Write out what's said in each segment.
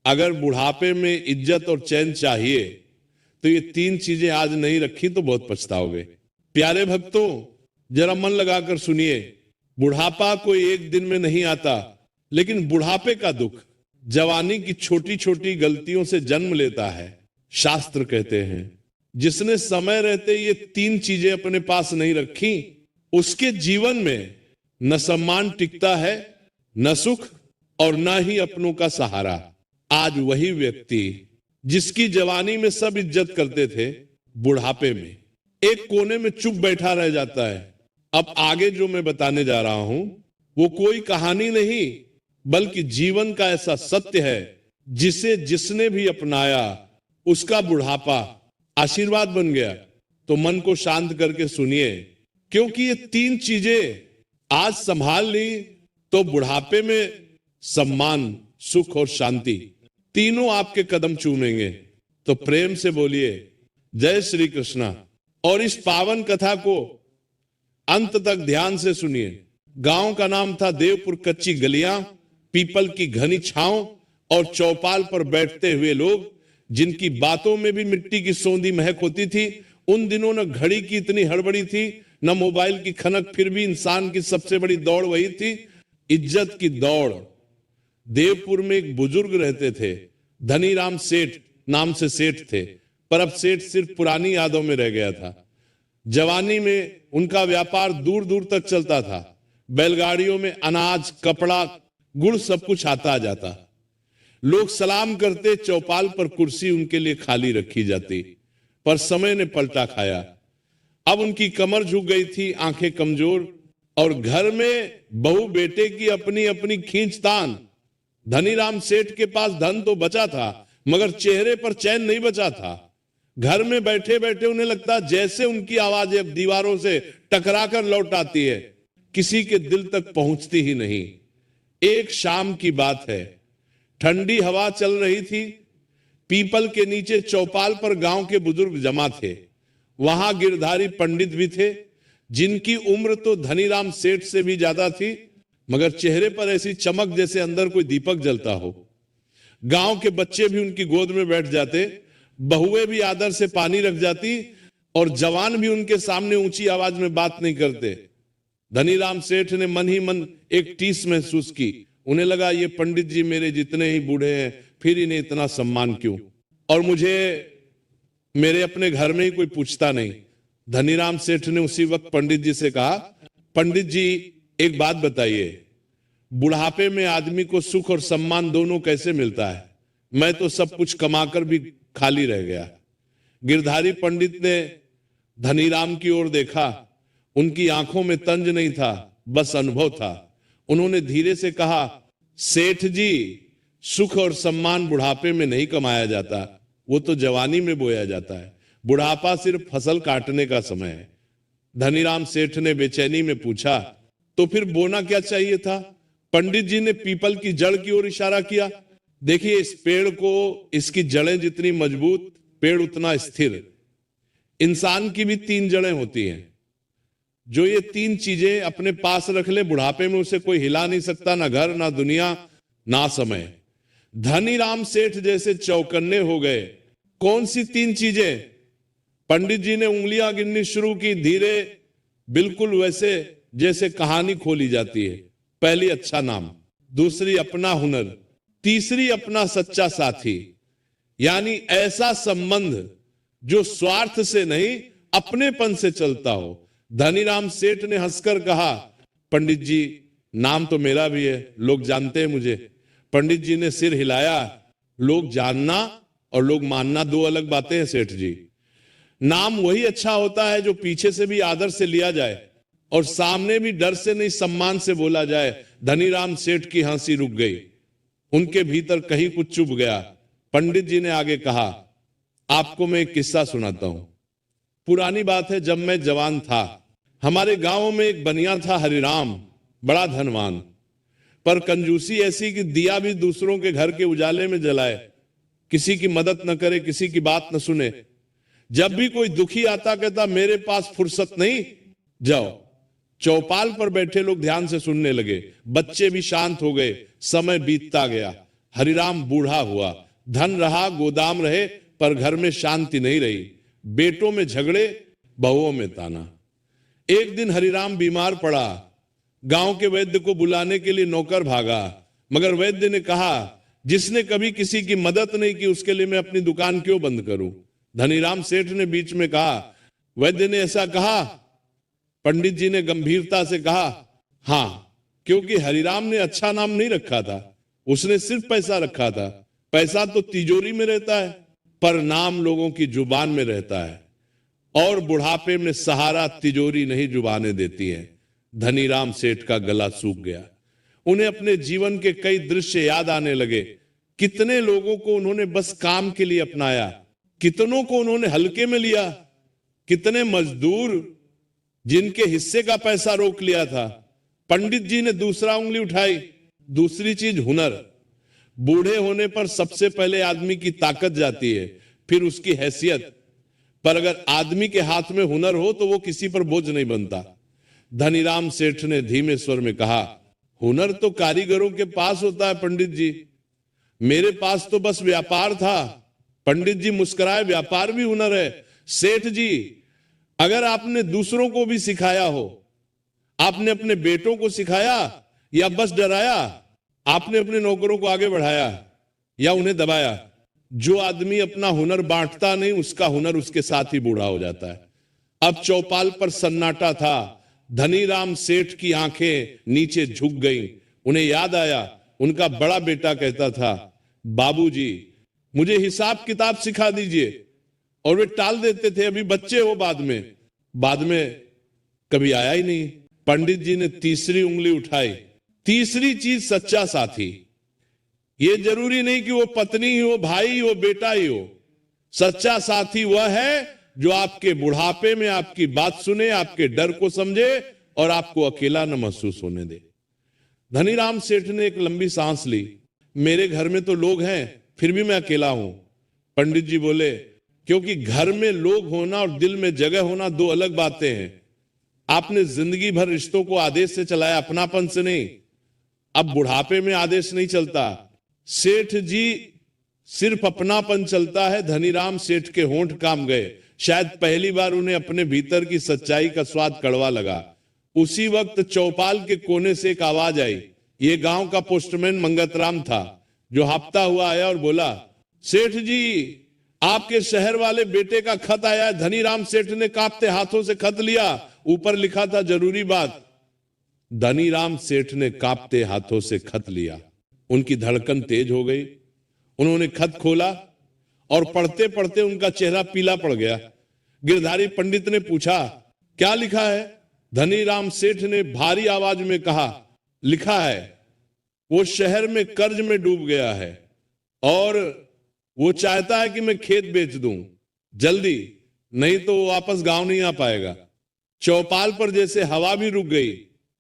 अगर बुढ़ापे में इज्जत और चैन चाहिए तो ये तीन चीजें आज नहीं रखी तो बहुत पछताओगे। प्यारे भक्तों, जरा मन लगाकर सुनिए। बुढ़ापा कोई एक दिन में नहीं आता, लेकिन बुढ़ापे का दुख जवानी की छोटी छोटी गलतियों से जन्म लेता है। शास्त्र कहते हैं, जिसने समय रहते ये तीन चीजें अपने पास नहीं रखी, उसके जीवन में न सम्मान टिकता है, न सुख और न ही अपनों का सहारा। आज वही व्यक्ति जिसकी जवानी में सब इज्जत करते थे, बुढ़ापे में एक कोने में चुप बैठा रह जाता है। अब आगे जो मैं बताने जा रहा हूं वो कोई कहानी नहीं, बल्कि जीवन का ऐसा सत्य है जिसे जिसने भी अपनाया उसका बुढ़ापा आशीर्वाद बन गया। तो मन को शांत करके सुनिए, क्योंकि ये तीन चीजें आज संभाल ली तो बुढ़ापे में सम्मान, सुख और शांति तीनों आपके कदम चूमेंगे। तो प्रेम से बोलिए जय श्री कृष्णा। और इस पावन कथा को अंत तक ध्यान से सुनिए। गांव का नाम था देवपुर। कच्ची गलियां, पीपल की घनी छांव और चौपाल पर बैठते हुए लोग, जिनकी बातों में भी मिट्टी की सौंधी महक होती थी। उन दिनों न घड़ी की इतनी हड़बड़ी थी, न मोबाइल की खनक, फिर भी इंसान की सबसे बड़ी दौड़ वही थी, इज्जत की दौड़। देवपुर में एक बुजुर्ग रहते थे, धनीराम सेठ नाम से सेठ थे, पर अब सेठ सिर्फ पुरानी यादों में रह गया था। जवानी में उनका व्यापार दूर दूर तक चलता था। बैलगाड़ियों में अनाज, कपड़ा, गुड़ सब कुछ आता जाता। लोग सलाम करते, चौपाल पर कुर्सी उनके लिए खाली रखी जाती। पर समय ने पलटा खाया। अब उनकी कमर झुक गई थी, आंखें कमजोर, और घर में बहू बेटे की अपनी अपनी खींचतान। धनीराम सेठ के पास धन तो बचा था, मगर चेहरे पर चैन नहीं बचा था। घर में बैठे बैठे उन्हें लगता जैसे उनकी आवाज अब दीवारों से टकराकर लौट आती है, किसी के दिल तक पहुंचती ही नहीं। एक शाम की बात है, ठंडी हवा चल रही थी। पीपल के नीचे चौपाल पर गांव के बुजुर्ग जमा थे। वहां गिरधारी पंडित भी थे, जिनकी उम्र तो धनीराम सेठ से भी ज्यादा थी, मगर चेहरे पर ऐसी चमक जैसे अंदर कोई दीपक जलता हो। गांव के बच्चे भी उनकी गोद में बैठ जाते, बहुएं भी आदर से पानी रख जाती, और जवान भी उनके सामने ऊंची आवाज में बात नहीं करते। धनीराम सेठ ने मन ही मन एक टीस महसूस की। उन्हें लगा ये पंडित जी मेरे जितने ही बूढ़े हैं, फिर इन्हें इतना सम्मान क्यों, और मुझे मेरे अपने घर में ही कोई पूछता नहीं। धनीराम सेठ ने उसी वक्त पंडित जी से कहा, पंडित जी एक बात बताइए, बुढ़ापे में आदमी को सुख और सम्मान दोनों कैसे मिलता है? मैं तो सब कुछ कमाकर भी खाली रह गया। गिरधारी पंडित ने धनीराम की ओर देखा। उनकी आंखों में तंज नहीं था, बस अनुभव था। उन्होंने धीरे से कहा, सेठ जी, सुख और सम्मान बुढ़ापे में नहीं कमाया जाता, वो तो जवानी में बोया जाता है। बुढ़ापा सिर्फ फसल काटने का समय है। धनीराम सेठ ने बेचैनी में पूछा, तो फिर बोना क्या चाहिए था? पंडित जी ने पीपल की जड़ की ओर इशारा किया। देखिए, इस पेड़ को, इसकी जड़ें जितनी मजबूत, पेड़ उतना स्थिर। इंसान की भी तीन जड़ें होती हैं। जो ये तीन चीजें अपने पास रख ले, बुढ़ापे में उसे कोई हिला नहीं सकता, ना घर, ना दुनिया, ना समय। धनीराम सेठ जैसे चौकन्ने हो गए। कौन सी तीन चीजें? पंडित जी ने उंगलियां गिननी शुरू की, धीरे, बिल्कुल वैसे जैसे कहानी खोली जाती है। पहली अच्छा नाम, दूसरी अपना हुनर, तीसरी अपना सच्चा साथी। यानी ऐसा संबंध जो स्वार्थ से नहीं, अपनेपन से चलता हो। धनीराम सेठ ने हंसकर कहा, पंडित जी, नाम तो मेरा भी है, लोग जानते हैं मुझे। पंडित जी ने सिर हिलाया। लोग जानना और लोग मानना दो अलग बातें हैं सेठ जी। नाम वही अच्छा होता है जो पीछे से भी आदर से लिया जाए और सामने भी डर से नहीं, सम्मान से बोला जाए। धनीराम सेठ की हंसी रुक गई। उनके भीतर कहीं कुछ चुभ गया। पंडित जी ने आगे कहा, आपको मैं एक किस्सा सुनाता हूं। पुरानी बात है, जब मैं जवान था, हमारे गांव में एक बनिया था हरिराम, बड़ा धनवान, पर कंजूसी ऐसी कि दिया भी दूसरों के घर के उजाले में जलाए, किसी की मदद न करे, किसी की बात न सुने। जब भी कोई दुखी आता कहता, मेरे पास फुर्सत नहीं, जाओ। चौपाल पर बैठे लोग ध्यान से सुनने लगे। बच्चे भी शांत हो गए। समय बीतता गया। हरिराम बूढ़ा हुआ, धन रहा गोदाम रहे, पर घर में शांति नहीं रही। बेटों में झगड़े, बहुओं में ताना। एक दिन हरिराम बीमार पड़ा। गांव के वैद्य को बुलाने के लिए नौकर भागा, मगर वैद्य ने कहा, जिसने कभी किसी की मदद नहीं की उसके लिए मैं अपनी दुकान क्यों बंद करूं। धनीराम सेठ ने बीच में कहा, वैद्य ने ऐसा कहा? पंडित जी ने गंभीरता से कहा, हां, क्योंकि हरिराम ने अच्छा नाम नहीं रखा था, उसने सिर्फ पैसा रखा था। पैसा तो तिजोरी में रहता है, पर नाम लोगों की जुबान में रहता है, और बुढ़ापे में सहारा तिजोरी नहीं जुबानें देती हैं। धनीराम सेठ का गला सूख गया। उन्हें अपने जीवन के कई दृश्य याद आने लगे। कितने लोगों को उन्होंने बस काम के लिए अपनाया, कितनों को उन्होंने हल्के में लिया, कितने मजदूर जिनके हिस्से का पैसा रोक लिया था। पंडित जी ने दूसरा उंगली उठाई। दूसरी चीज हुनर। बूढ़े होने पर सबसे पहले आदमी की ताकत जाती है, फिर उसकी हैसियत। पर अगर आदमी के हाथ में हुनर हो तो वो किसी पर बोझ नहीं बनता। धनीराम सेठ ने धीमे स्वर में कहा, हुनर तो कारीगरों के पास होता है पंडित जी, मेरे पास तो बस व्यापार था। पंडित जी मुस्कुराए, व्यापार भी हुनर है। सेठ जी, अगर आपने दूसरों को भी सिखाया हो, आपने अपने बेटों को सिखाया या बस डराया? आपने अपने नौकरों को आगे बढ़ाया या उन्हें दबाया? जो आदमी अपना हुनर बांटता नहीं, उसका हुनर उसके साथ ही बूढ़ा हो जाता है। अब चौपाल पर सन्नाटा था। धनीराम सेठ की आंखें नीचे झुक गईं। उन्हें याद आया, उनका बड़ा बेटा कहता था, बाबूजी मुझे हिसाब किताब सिखा दीजिए, और वे टाल देते थे, अभी बच्चे हो, बाद में कभी आया ही नहीं। पंडित जी ने तीसरी उंगली उठाई। तीसरी चीज सच्चा साथी। ये जरूरी नहीं कि वो पत्नी ही हो, भाई ही हो, बेटा ही हो। सच्चा साथी वह है जो आपके बुढ़ापे में आपकी बात सुने, आपके डर को समझे और आपको अकेला न महसूस होने दे। धनीराम सेठ ने एक लंबी सांस ली। मेरे घर में तो लोग हैं, फिर भी मैं अकेला हूं। पंडित जी बोले, क्योंकि घर में लोग होना और दिल में जगह होना दो अलग बातें हैं। आपने जिंदगी भर रिश्तों को आदेश से चलाया, अपनापन से नहीं। अब बुढ़ापे में आदेश नहीं चलता। सेठ जी सिर्फ अपनापन चलता है। धनीराम सेठ के होंठ काम गए। शायद पहली बार उन्हें अपने भीतर की सच्चाई का स्वाद कड़वा लगा। उसी वक्त चौपाल के कोने से एक आवाज आई। ये गांव का पोस्टमैन मंगतराम था, जो हांफता हुआ आया और बोला, सेठ जी, आपके शहर वाले बेटे का खत आया है। धनीराम सेठ ने कांपते हाथों से खत लिया। ऊपर लिखा था, जरूरी बात। धनीराम सेठ ने कांपते हाथों से खत लिया। उनकी धड़कन तेज हो गई। उन्होंने खत खोला और पढ़ते पढ़ते उनका चेहरा पीला पड़ गया। गिरधारी पंडित ने पूछा, क्या लिखा है? धनीराम सेठ ने भारी आवाज में कहा, लिखा है, वो शहर में कर्ज में डूब गया है और वो चाहता है कि मैं खेत बेच दूं जल्दी, नहीं तो वो वापस गांव नहीं आ पाएगा। चौपाल पर जैसे हवा भी रुक गई।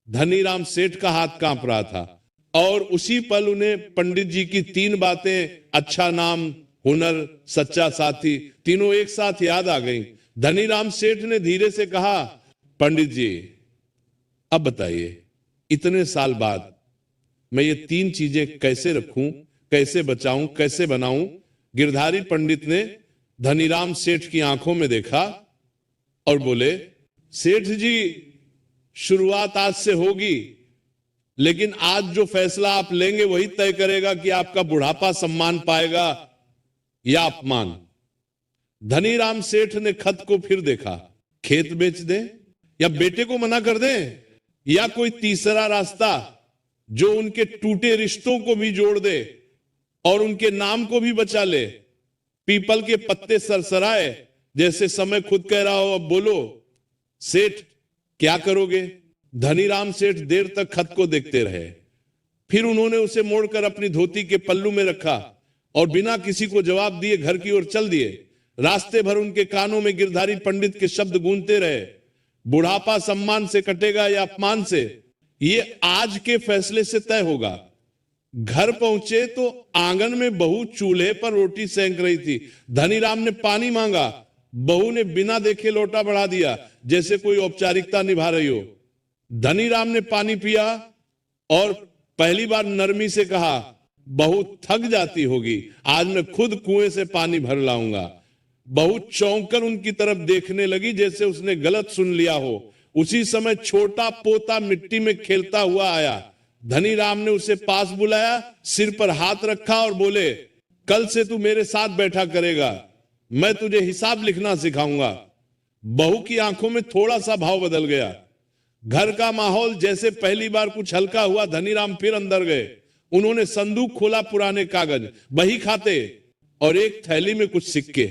धनीराम सेठ का हाथ कांप रहा था और उसी पल उन्हें पंडित जी की तीन बातें, अच्छा नाम, हुनर, सच्चा साथी, तीनों एक साथ याद आ गई। धनीराम सेठ ने धीरे से कहा, पंडित जी अब बताइए, इतने साल बाद मैं ये तीन चीजें कैसे रखूं, कैसे बचाऊं, कैसे बनाऊं? गिरधारी पंडित ने धनीराम सेठ की आंखों में देखा और बोले, सेठ जी, शुरुआत आज से होगी, लेकिन आज जो फैसला आप लेंगे वही तय करेगा कि आपका बुढ़ापा सम्मान पाएगा या अपमान। धनीराम सेठ ने खत को फिर देखा। खेत बेच दें या बेटे को मना कर दें, या कोई तीसरा रास्ता जो उनके टूटे रिश्तों को भी जोड़ दे और उनके नाम को भी बचा ले। पीपल के पत्ते सरसराए, जैसे समय खुद कह रहा हो, अब बोलो सेठ क्या करोगे? धनीराम सेठ देर तक खत को देखते रहे। फिर उन्होंने उसे मोड़कर अपनी धोती के पल्लू में रखा और बिना किसी को जवाब दिए घर की ओर चल दिए। रास्ते भर उनके कानों में गिरधारी पंडित के शब्द गूंजते रहे, बुढ़ापा सम्मान से कटेगा या अपमान से, ये आज के फैसले से तय होगा। घर पहुंचे तो आंगन में बहू चूल्हे पर रोटी सेंक रही थी। धनीराम ने पानी मांगा, बहू ने बिना देखे लोटा बढ़ा दिया, जैसे कोई औपचारिकता निभा रही हो। धनीराम ने पानी पिया और पहली बार नरमी से कहा, बहू थक जाती होगी, आज मैं खुद कुएं से पानी भर लाऊंगा। बहू चौंककर उनकी तरफ देखने लगी जैसे उसने गलत सुन लिया हो। उसी समय छोटा पोता मिट्टी में खेलता हुआ आया। धनी राम ने उसे पास बुलाया, सिर पर हाथ रखा और बोले, कल से तू मेरे साथ बैठा करेगा, मैं तुझे हिसाब लिखना सिखाऊंगा। बहू की आंखों में थोड़ा सा भाव बदल गया। घर का माहौल जैसे पहली बार कुछ हल्का हुआ। धनीराम फिर अंदर गए। उन्होंने संदूक खोला, पुराने कागज, बही खाते और एक थैली में कुछ सिक्के।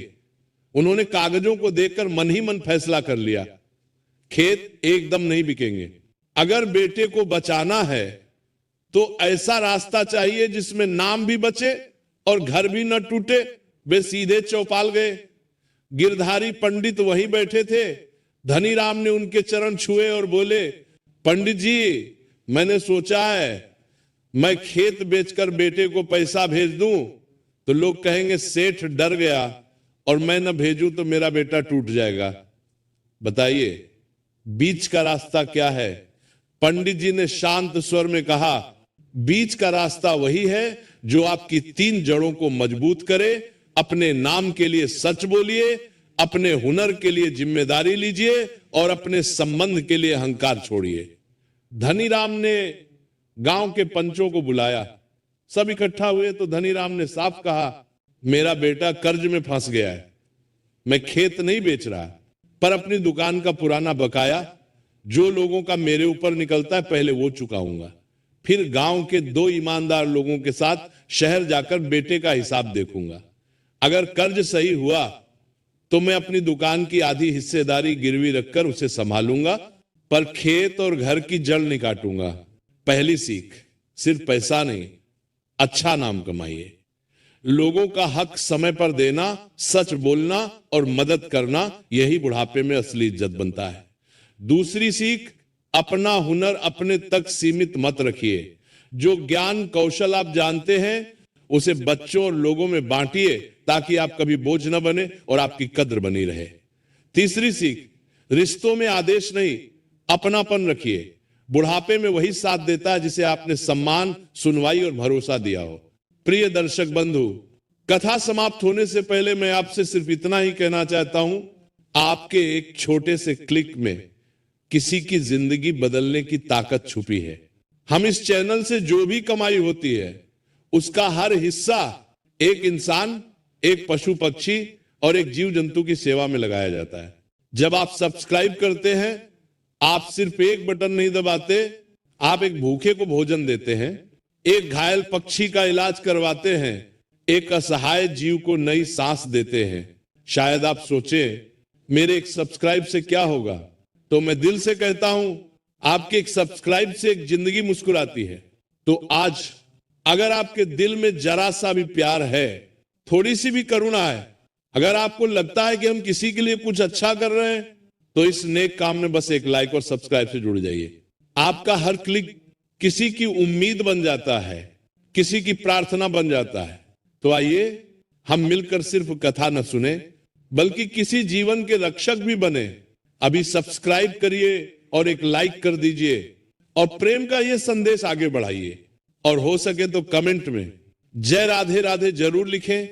उन्होंने कागजों को देखकर मन ही मन फैसला कर लिया, खेत एकदम नहीं बिकेंगे। अगर बेटे को बचाना है तो ऐसा रास्ता चाहिए जिसमें नाम भी बचे और घर भी न टूटे। वे सीधे चौपाल गए। गिरधारी पंडित वहीं बैठे थे। धनीराम ने उनके चरण छुए और बोले, पंडित जी, मैंने सोचा है मैं खेत बेचकर बेटे को पैसा भेज दूं तो लोग कहेंगे सेठ डर गया, और मैं न भेजूं तो मेरा बेटा टूट जाएगा। बताइए बीच का रास्ता क्या है? पंडित जी ने शांत स्वर में कहा, बीच का रास्ता वही है जो आपकी 3 जड़ों को मजबूत करे। अपने नाम के लिए सच बोलिए, अपने हुनर के लिए जिम्मेदारी लीजिए और अपने संबंध के लिए अहंकार छोड़िए। धनीराम ने गांव के पंचों को बुलाया। सब इकट्ठा हुए तो धनीराम ने साफ कहा, मेरा बेटा कर्ज में फंस गया है। मैं खेत नहीं बेच रहा, पर अपनी दुकान का पुराना बकाया जो लोगों का मेरे ऊपर निकलता है पहले वो चुकाऊंगा। फिर गांव के 2 ईमानदार लोगों के साथ शहर जाकर बेटे का हिसाब देखूंगा। अगर कर्ज सही हुआ तो मैं अपनी दुकान की आधी हिस्सेदारी गिरवी रखकर उसे संभालूंगा, पर खेत और घर की जड़ नहीं काटूंगा। पहली सीख, सिर्फ पैसा नहीं, अच्छा नाम कमाइए। लोगों का हक समय पर देना, सच बोलना और मदद करना, यही बुढ़ापे में असली इज्जत बनता है। दूसरी सीख, अपना हुनर अपने तक सीमित मत रखिए। जो ज्ञान कौशल आप जानते हैं उसे बच्चों और लोगों में बांटिए ताकि आप कभी बोझ न बने और आपकी कद्र बनी रहे। तीसरी सीख, रिश्तों में आदेश नहीं, अपनापन रखिए। बुढ़ापे में वही साथ देता है जिसे आपने सम्मान, सुनवाई और भरोसा दिया हो। प्रिय दर्शक बंधु, कथा समाप्त होने से पहले मैं आपसे सिर्फ इतना ही कहना चाहता हूं, आपके एक छोटे से क्लिक में किसी की जिंदगी बदलने की ताकत छुपी है। हम इस चैनल से जो भी कमाई होती है उसका हर हिस्सा एक इंसान, एक पशु पक्षी और एक जीव जंतु की सेवा में लगाया जाता है। जब आप सब्सक्राइब करते हैं, आप सिर्फ एक बटन नहीं दबाते, आप एक भूखे को भोजन देते हैं, एक घायल पक्षी का इलाज करवाते हैं, एक असहाय जीव को नई सांस देते हैं। शायद आप सोचें मेरे एक सब्सक्राइब से क्या होगा, तो मैं दिल से कहता हूं आपके एक सब्सक्राइब से एक जिंदगी मुस्कुराती है। तो आज अगर आपके दिल में जरा सा भी प्यार है, थोड़ी सी भी करुणा है, अगर आपको लगता है कि हम किसी के लिए कुछ अच्छा कर रहे हैं, तो इस नेक काम में बस एक लाइक और सब्सक्राइब से जुड़ जाइए। आपका हर क्लिक किसी की उम्मीद बन जाता है, किसी की प्रार्थना बन जाता है। तो आइए हम मिलकर सिर्फ कथा न सुने बल्कि किसी जीवन के रक्षक भी बने। अभी सब्सक्राइब करिए और एक लाइक कर दीजिए और प्रेम का यह संदेश आगे बढ़ाइए। और हो सके तो कमेंट में जय राधे राधे जरूर लिखें।